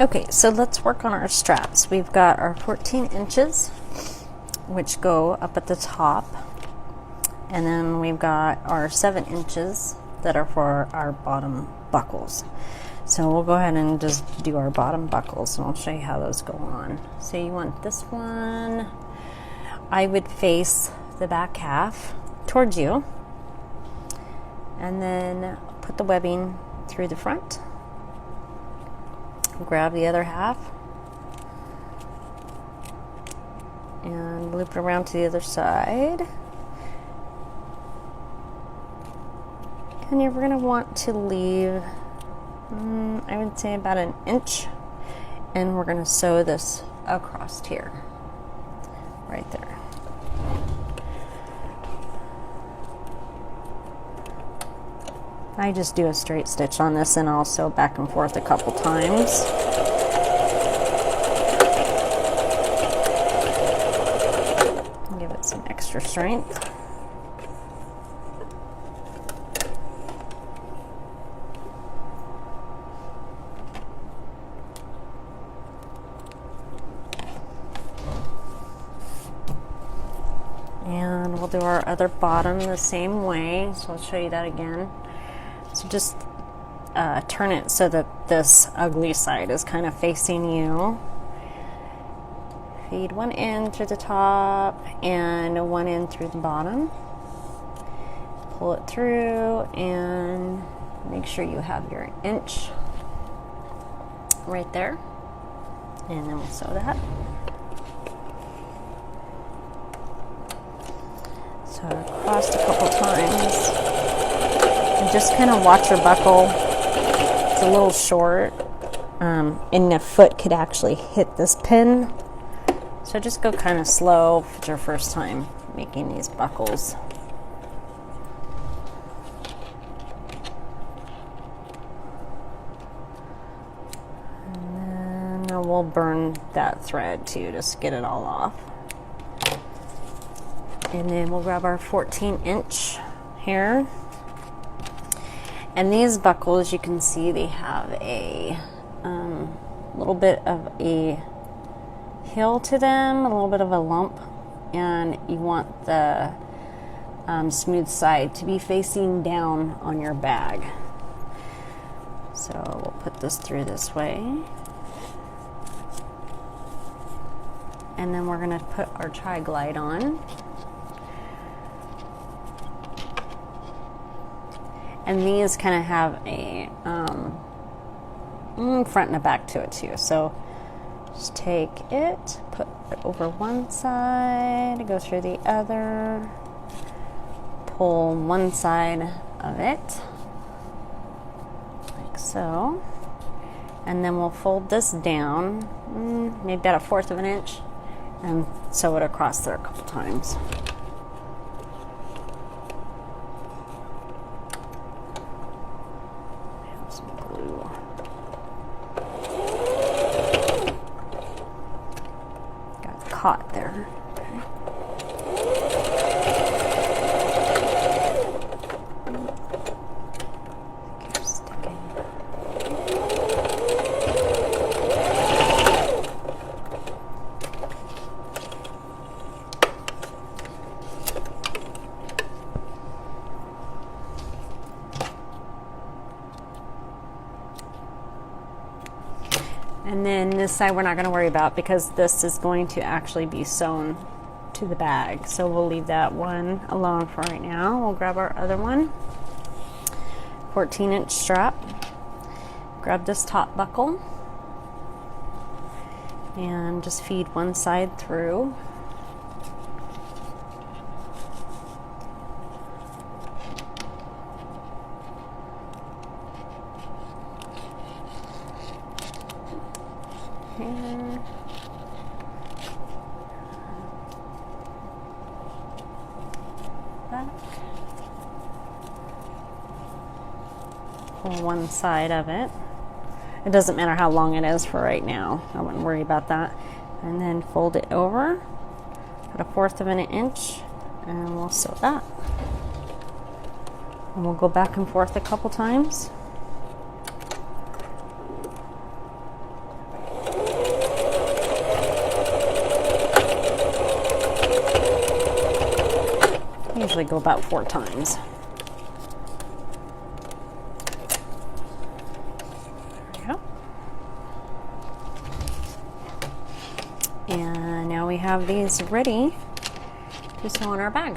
Okay, so let's work on our straps. We've got our 14 inches, which go up at the top. And then we've got our 7 inches that are for our bottom buckles. So we'll go ahead and just do our bottom buckles, and I'll show you how those go on. So you want this one, I would face the back half towards you, and then put the webbing through the front. Grab the other half and loop it around to the other side. And you're going to want to leave, I would say, about an inch. And we're going to sew this across here, right there. I just do a straight stitch on this, and I'll sew back and forth a couple times. Give it some extra strength. And we'll do our other bottom the same way, so I'll show you that again. So just turn it so that this ugly side is kind of facing you. Feed one end through the top and one end through the bottom. Pull it through and make sure you have your inch right there. And then we'll sew that. So across a couple times. And just kind of watch your buckle. It's a little short, and the foot could actually hit this pin. So just go kind of slow if it's your first time making these buckles. And then we'll burn that thread too, just get it all off. And then we'll grab our 14-inch here. And these buckles, you can see they have a little bit of a heel to them, a little bit of a lump, and you want the smooth side to be facing down on your bag. So we'll put this through this way. And then we're going to put our tri-glide on. And these kind of have a front and a back to it too. So just take it, put it over one side, go through the other, pull one side of it, like so. And then we'll fold this down, maybe about 1/4 of an inch, and sew it across there a couple times. Caught there. Keep sticking. And then this side we're not going to worry about because this is going to actually be sewn to the bag. So we'll leave that one alone for right now. We'll grab our other one, 14-inch strap. Grab this top buckle and just feed one side through. Back. Pull one side of it. It doesn't matter how long it is for right now. I wouldn't worry about that. And then fold it over, put 1/4 of an inch, and we'll sew that. And we'll go back and forth a couple times. usually go about 4 times. There we go. And now we have these ready to sew on our bag.